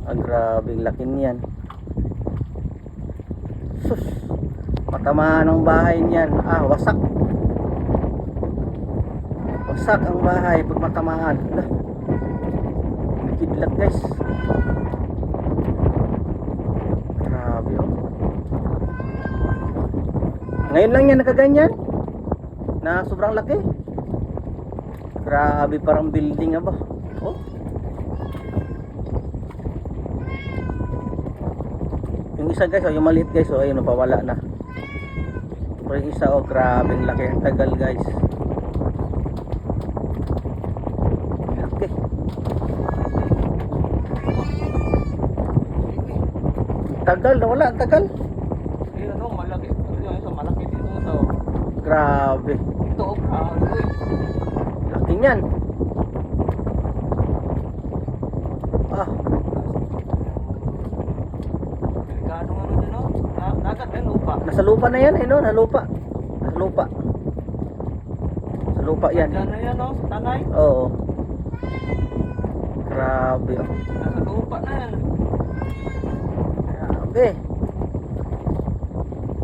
Ang grabing laki niyan. Sus, matamaan ang bahay niyan. Wasak. Wasak ang bahay pag matamaan. Kidlat guys. Grabe oh. Ngayon lang yan nakaganyan na sobrang laki. Grabe, parang building ba. Oh. Yung isa guys, yung maliit guys, ayun, napawala na. Pero yung isa, grabeng laki. Ang tagal guys. Laki. Tagal, nawala, ang tagal. Ayun malaki. Ayun, malaki dito sa. Grabe. Ito, grabe. Laki niyan. Delikado nga nun no? Dagat yan, lupa. Nasa lupa na yan, no? Nasa lupa. Nasa lupa. Sa lupa yan. Diyan na yan, no? Sa tanay. Oo. Grabe. Nasa lupa na yan. Grabe.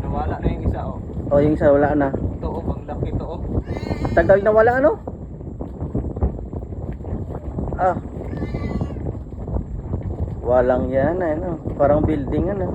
Nawala na yung isa, oh. Yung isa wala na. Ito, oh, ang laki ito, oh. Tagal na wala, ano? Walang yan, ano? Parang building, ano?